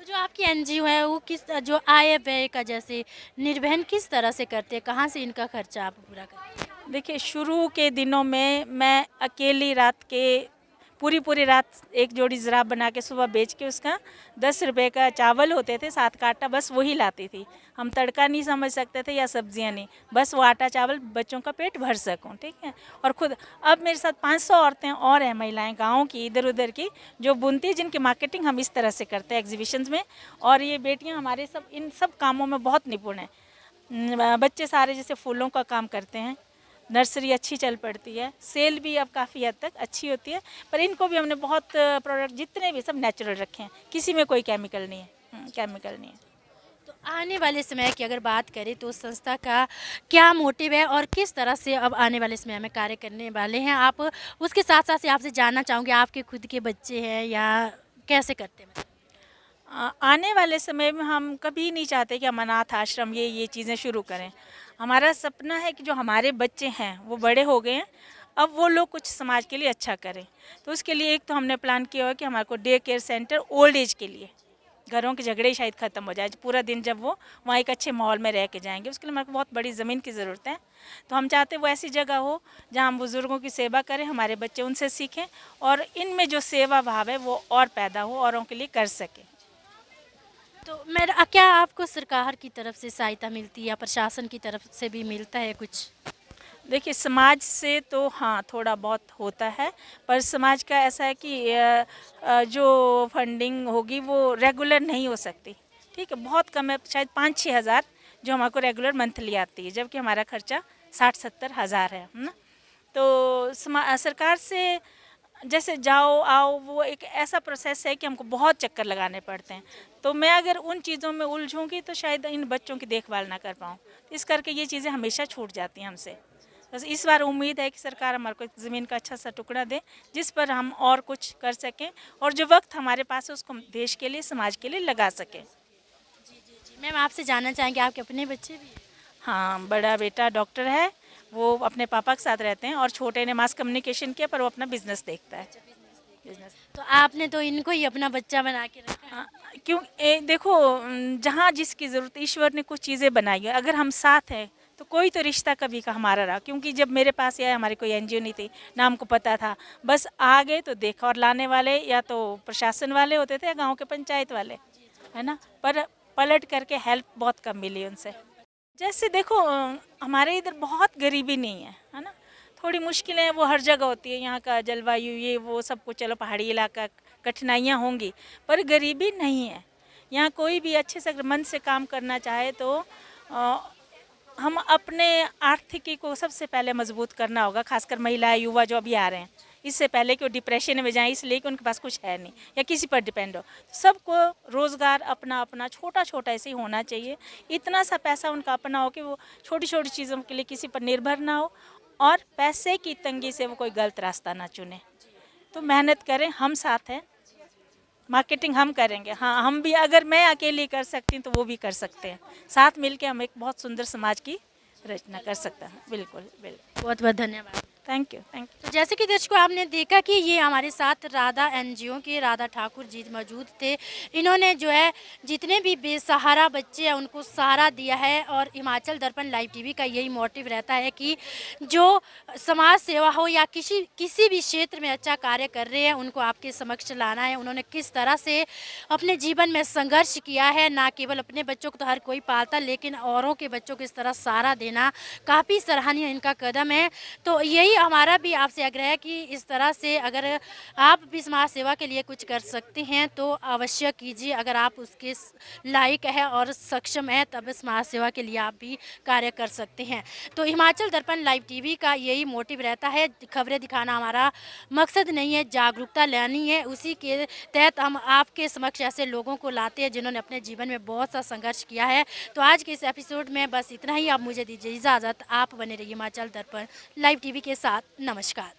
जो आपकी एनजीओ है वो किस जो आय व्यय का जैसे निर्वहन किस तरह से करते हैं? कहाँ से इनका खर्चा आप पूरा करते हैं? देखिए, शुरू के दिनों में मैं अकेली रात के पूरी रात एक जोड़ी ज़राब बना के सुबह बेच के उसका 10 रुपए का चावल होते थे, 7 का आटा, बस वही लाती थी। हम तड़का नहीं समझ सकते थे या सब्जियां नहीं, बस वो आटा चावल बच्चों का पेट भर सकूं, ठीक है। और खुद अब मेरे साथ 500 औरतें और हैं, महिलाएं गाँव की इधर उधर की, जो बुनती, जिनकी मार्केटिंग हम इस तरह से करते हैं एग्जीबिशंस में। और ये बेटियाँ हमारे सब इन सब कामों में बहुत निपुण हैं। बच्चे सारे जैसे फूलों का काम करते हैं, नर्सरी अच्छी चल पड़ती है, सेल भी अब काफ़ी हद तक अच्छी होती है। पर इनको भी हमने बहुत प्रोडक्ट जितने भी सब नेचुरल रखे हैं, किसी में कोई केमिकल नहीं है, केमिकल नहीं है। तो आने वाले समय की अगर बात करें तो संस्था का क्या मोटिव है और किस तरह से अब आने वाले समय में कार्य करने वाले हैं आप? उसके साथ साथ से आपसे जानना चाहूँगी आपके खुद के बच्चे हैं या कैसे करते हैं? आने वाले समय में हम कभी नहीं चाहते कि हम अनाथ आश्रम ये चीज़ें शुरू करें। हमारा सपना है कि जो हमारे बच्चे हैं वो बड़े हो गए हैं, अब वो लोग कुछ समाज के लिए अच्छा करें। तो उसके लिए एक तो हमने प्लान किया हुआ कि हमारे को day care centre old age के लिए, घरों के झगड़े ही शायद ख़त्म हो जाए पूरा दिन, जब वो वहाँ एक अच्छे माहौल में रह के जाएंगे। उसके लिए हमारे को बहुत बड़ी ज़मीन की ज़रूरत है। तो हम चाहते हैं वो ऐसी जगह हो जहाँ हम बुज़ुर्गों की सेवा करें, हमारे बच्चे उनसे सीखें और इनमें जो सेवा भाव है वो और पैदा हो, औरों के लिए कर सकें। तो मेरा क्या आपको सरकार की तरफ से सहायता मिलती है या प्रशासन की तरफ से भी मिलता है कुछ? देखिए, समाज से तो हाँ थोड़ा बहुत होता है, पर समाज का ऐसा है कि जो फंडिंग होगी वो रेगुलर नहीं हो सकती, ठीक है। बहुत कम है, शायद 5-6 हज़ार जो हमारे को रेगुलर मंथली आती है, जबकि हमारा खर्चा 60-70 हज़ार है ना। तो सरकार से जैसे जाओ आओ वो एक ऐसा प्रोसेस है कि हमको बहुत चक्कर लगाने पड़ते हैं। तो मैं अगर उन चीज़ों में उलझूंगी तो शायद इन बच्चों की देखभाल ना कर पाऊँ, इस करके ये चीज़ें हमेशा छूट जाती हैं हमसे। बस इस बार उम्मीद है कि सरकार हमारे को ज़मीन का अच्छा सा टुकड़ा दे जिस पर हम और कुछ कर सकें, और जो वक्त हमारे पास है उसको हम देश के लिए, समाज के लिए लगा सकें। जी मैम, आपसे जानना चाहेंगे आपके अपने बच्चे भी हैं? हाँ, बड़ा बेटा डॉक्टर है, वो अपने पापा के साथ रहते हैं, और छोटे ने मास कम्युनिकेशन किया, पर वो अपना बिजनेस देखता है। बिजनेस। तो आपने तो इनको ही अपना बच्चा बना के रखा है। हाँ, क्यों देखो, जहाँ जिसकी ज़रूरत, ईश्वर ने कुछ चीज़ें बनाई है, अगर हम साथ हैं तो कोई तो रिश्ता कभी का हमारा रहा। क्योंकि जब मेरे पास आया, हमारी कोई एनजीओ नहीं थी ना, हमको पता था, बस आ गए तो देखा। और लाने वाले या तो प्रशासन वाले होते थे या गाँव के पंचायत वाले, है ना। पर पलट करके हेल्प बहुत कम मिली उनसे। जैसे देखो, हमारे इधर बहुत गरीबी नहीं है ना। थोड़ी मुश्किलें हैं, वो हर जगह होती है, यहाँ का जलवायु ये वो सब कुछ, चलो पहाड़ी इलाका, कठिनाइयाँ होंगी, पर गरीबी नहीं है। यहाँ कोई भी अच्छे से अगर मन से काम करना चाहे तो अ, हम अपने आर्थिकी को सबसे पहले मजबूत करना होगा, खासकर महिलाएं, युवा जो अभी आ रहे हैं, इससे पहले कि वो डिप्रेशन में जाएं इसलिए कि उनके पास कुछ है नहीं या किसी पर डिपेंड हो। सबको रोज़गार अपना अपना छोटा छोटा ऐसे ही होना चाहिए, इतना सा पैसा उनका अपना हो कि वो छोटी छोटी चीज़ों के लिए किसी पर निर्भर ना हो, और पैसे की तंगी से वो कोई गलत रास्ता ना चुने। तो मेहनत करें, हम साथ हैं, मार्केटिंग हम करेंगे। हाँ, हम भी, अगर मैं अकेली कर सकती हूँ तो वो भी कर सकते हैं। साथ मिलके हम एक बहुत सुंदर समाज की रचना कर सकते हैं। बिल्कुल बिल्कुल। बहुत बहुत धन्यवाद। Thank you, thank you. तो जैसे कि दर्शकों आपने देखा कि ये हमारे साथ राधा एनजीओ के राधा ठाकुर जी मौजूद थे। इन्होंने जो है जितने भी बेसहारा बच्चे हैं उनको सहारा दिया है, और हिमाचल दर्पण लाइव टीवी का यही मोटिव रहता है कि जो समाज सेवा हो या किसी भी क्षेत्र में अच्छा कार्य कर रहे हैं उनको आपके समक्ष लाना है। उन्होंने किस तरह से अपने जीवन में संघर्ष किया है, ना केवल अपने बच्चों को तो हर कोई पालता, लेकिन औरों के बच्चों को इस तरह सहारा देना काफ़ी सराहनीय इनका कदम है। तो यही हमारा भी आपसे आग्रह है कि इस तरह से अगर आप भी समाज सेवा के लिए कुछ कर सकते हैं तो अवश्य कीजिए। अगर आप उसके लायक है और सक्षम है तब समाज सेवा के लिए आप भी कार्य कर सकते हैं। तो हिमाचल दर्पण लाइव टीवी का यही मोटिव रहता है, खबरें दिखाना हमारा मकसद नहीं है, जागरूकता लानी है। उसी के तहत हम आपके समक्ष ऐसे लोगों को लाते हैं जिन्होंने अपने जीवन में बहुत सा संघर्ष किया है। तो आज के इस एपिसोड में बस इतना ही। आप मुझे दीजिए इजाज़त। आप बने रहिए हिमाचल दर्पण लाइव टीवी के साथ। नमस्कार।